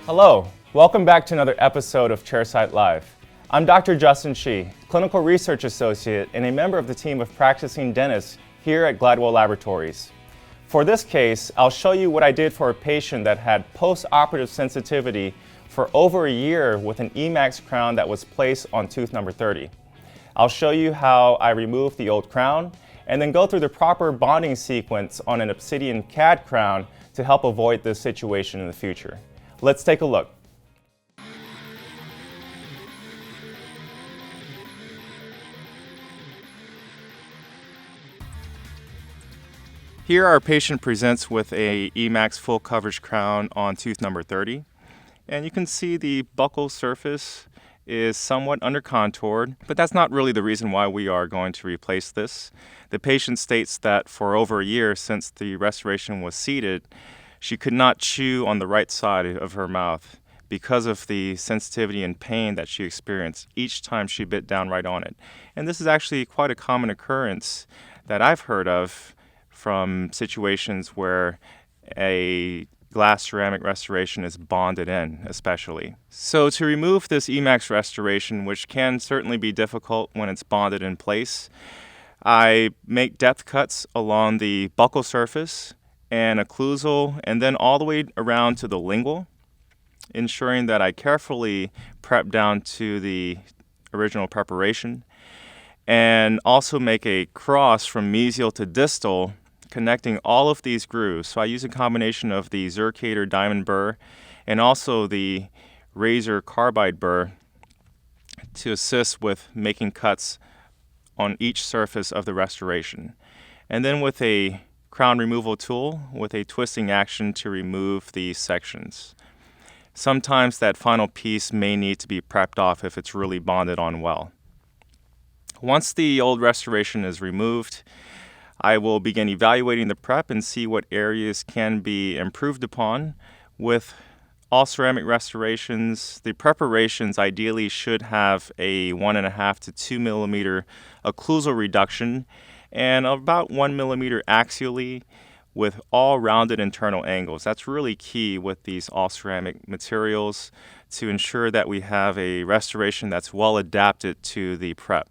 Hello, welcome back to another episode of Chairside Live. I'm Dr. Justin Shi, Clinical Research Associate and a member of the team of practicing dentists here at Gladwell Laboratories. For this case, I'll show you what I did for a patient that had post-operative sensitivity for over a year with an Emax crown that was placed on tooth number 30. I'll show you how I removed the old crown and then go through the proper bonding sequence on an Obsidian CAD crown to help avoid this situation in the future. Let's take a look. Here our patient presents with a Emax full coverage crown on tooth number 30. And you can see the buccal surface is somewhat under-contoured, but that's not really the reason why we are going to replace this. The patient states that for over a year since the restoration was seated, she could not chew on the right side of her mouth because of the sensitivity and pain that she experienced each time she bit down right on it. And this is actually quite a common occurrence that I've heard of from situations where a glass ceramic restoration is bonded in, especially. So to remove this Emax restoration, which can certainly be difficult when it's bonded in place, I make depth cuts along the buccal surface and occlusal, and then all the way around to the lingual, ensuring that I carefully prep down to the original preparation, and also make a cross from mesial to distal, connecting all of these grooves. So I use a combination of the Zercator diamond burr and also the razor carbide burr to assist with making cuts on each surface of the restoration. And then with a crown removal tool with a twisting action to remove these sections. Sometimes that final piece may need to be prepped off if it's really bonded on well. Once the old restoration is removed, I will begin evaluating the prep and see what areas can be improved upon. With all ceramic restorations, the preparations ideally should have a 1.5 to 2 millimeter occlusal reduction and about 1 millimeter axially with all rounded internal angles. That's really key with these all ceramic materials to ensure that we have a restoration that's well adapted to the prep.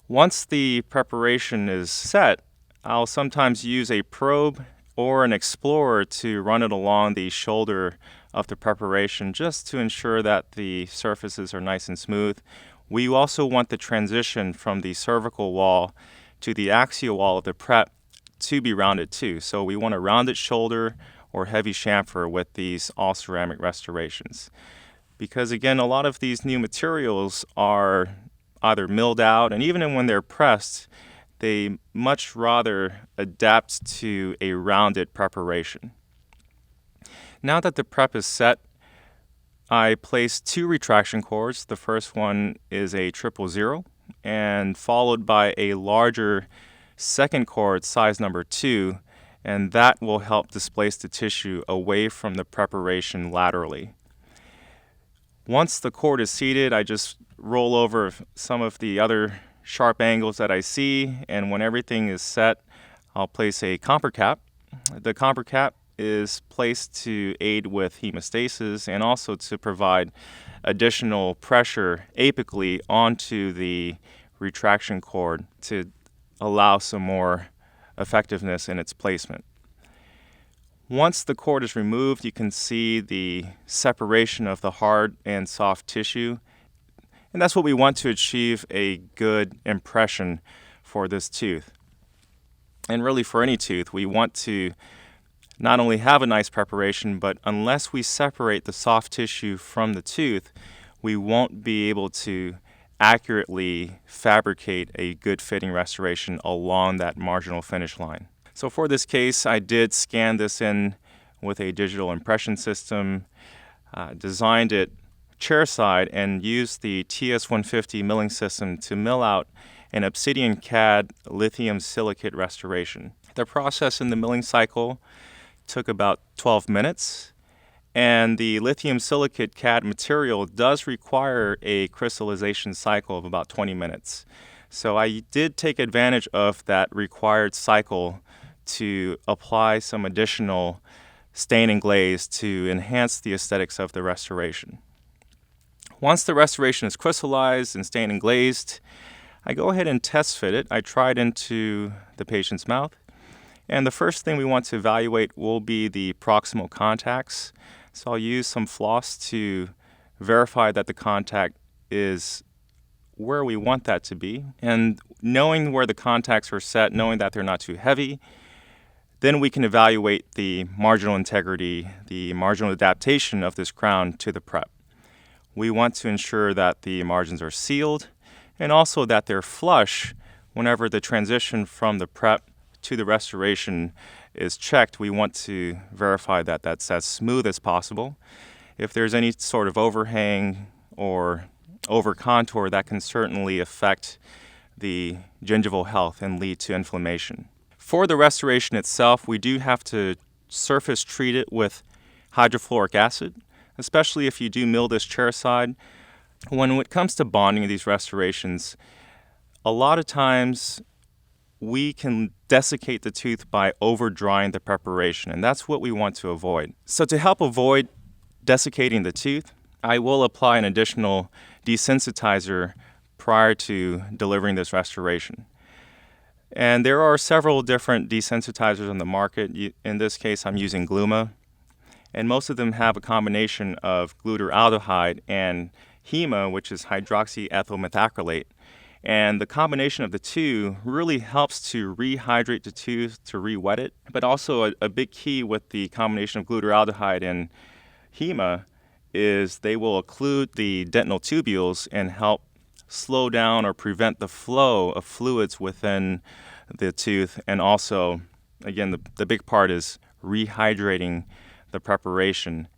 Once the preparation is set, I'll sometimes use a probe or an explorer to run it along the shoulder of the preparation just to ensure that the surfaces are nice and smooth. We also want the transition from the cervical wall to the axial wall of the prep to be rounded too. So we want a rounded shoulder or heavy chamfer with these all ceramic restorations. Because again, a lot of these new materials are either milled out, and even when they're pressed, they much rather adapt to a rounded preparation. Now that the prep is set, I place 2 retraction cords. The first one is a 000 and followed by a larger second cord, size number 2, and that will help displace the tissue away from the preparation laterally. Once the cord is seated, I just roll over some of the other sharp angles that I see, and when everything is set, I'll place a comper cap. The comper cap is placed to aid with hemostasis and also to provide additional pressure apically onto the retraction cord to allow some more effectiveness in its placement. Once the cord is removed, you can see the separation of the hard and soft tissue. And that's what we want to achieve a good impression for this tooth. And really for any tooth, we want to not only have a nice preparation, but unless we separate the soft tissue from the tooth, we won't be able to accurately fabricate a good fitting restoration along that marginal finish line. So for this case, I did scan this in with a digital impression system, designed it chairside, and used the TS150 milling system to mill out an Obsidian CAD lithium silicate restoration. The process in the milling cycle took about 12 minutes, and the lithium silicate CAD material does require a crystallization cycle of about 20 minutes. So I did take advantage of that required cycle to apply some additional stain and glaze to enhance the aesthetics of the restoration. Once the restoration is crystallized and stained and glazed, I go ahead and test fit it. I try it into the patient's mouth. And the first thing we want to evaluate will be the proximal contacts. So I'll use some floss to verify that the contact is where we want that to be. And knowing where the contacts are set, knowing that they're not too heavy, then we can evaluate the marginal integrity, the marginal adaptation of this crown to the prep. We want to ensure that the margins are sealed and also that they're flush whenever the transition from the prep to the restoration is checked. We want to verify that that's as smooth as possible. If there's any sort of overhang or over contour, that can certainly affect the gingival health and lead to inflammation. For the restoration itself, we do have to surface treat it with hydrofluoric acid, especially if you do mill this chairside. When it comes to bonding these restorations, a lot of times we can desiccate the tooth by over drying the preparation, and that's what we want to avoid. So to help avoid desiccating the tooth, I will apply an additional desensitizer prior to delivering this restoration. And there are several different desensitizers on the market. In this case, I'm using Gluma, and most of them have a combination of glutaraldehyde and HEMA, which is hydroxyethyl methacrylate. And the combination of the two really helps to rehydrate the tooth, to re-wet it. But also a big key with the combination of glutaraldehyde and HEMA is they will occlude the dental tubules and help slow down or prevent the flow of fluids within the tooth. And also, again, the big part is rehydrating the preparation.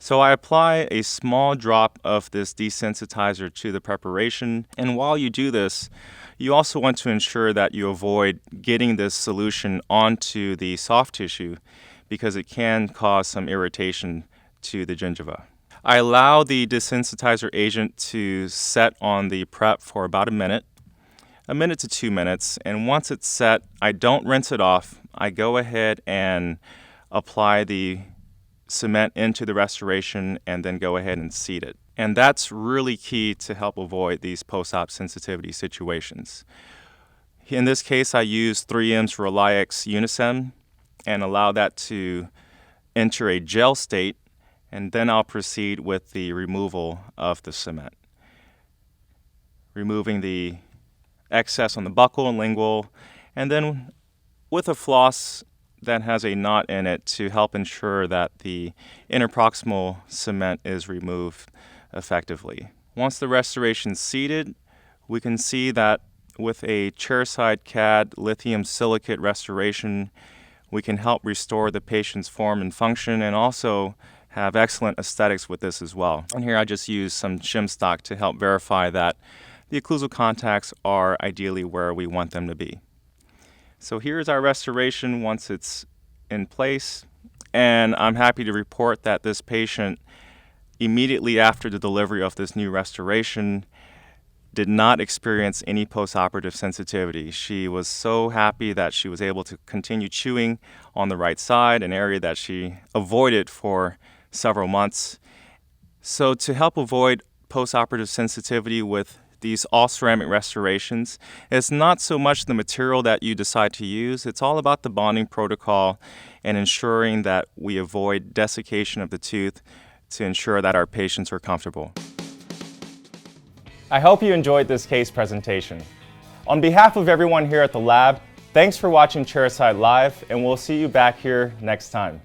So I apply a small drop of this desensitizer to the preparation. And while you do this, you also want to ensure that you avoid getting this solution onto the soft tissue because it can cause some irritation to the gingiva. I allow the desensitizer agent to set on the prep for about a minute to 2 minutes. And once it's set, I don't rinse it off. I go ahead and apply the cement into the restoration and then go ahead and seat it. And that's really key to help avoid these post-op sensitivity situations. In this case, I use 3M's Reliax Unisem and allow that to enter a gel state, and then I'll proceed with the removal of the cement. Removing the excess on the buccal and lingual, and then with a floss that has a knot in it to help ensure that the interproximal cement is removed effectively. Once the restoration is seated, we can see that with a chairside CAD lithium silicate restoration, we can help restore the patient's form and function and also have excellent aesthetics with this as well. And here I just use some shim stock to help verify that the occlusal contacts are ideally where we want them to be. So here's our restoration once it's in place, and I'm happy to report that this patient, immediately after the delivery of this new restoration, did not experience any post-operative sensitivity. She was so happy that she was able to continue chewing on the right side, an area that she avoided for several months. So to help avoid post-operative sensitivity with these all-ceramic restorations, it's not so much the material that you decide to use, it's all about the bonding protocol and ensuring that we avoid desiccation of the tooth to ensure that our patients are comfortable. I hope you enjoyed this case presentation. On behalf of everyone here at the lab, thanks for watching Chairside Live, and we'll see you back here next time.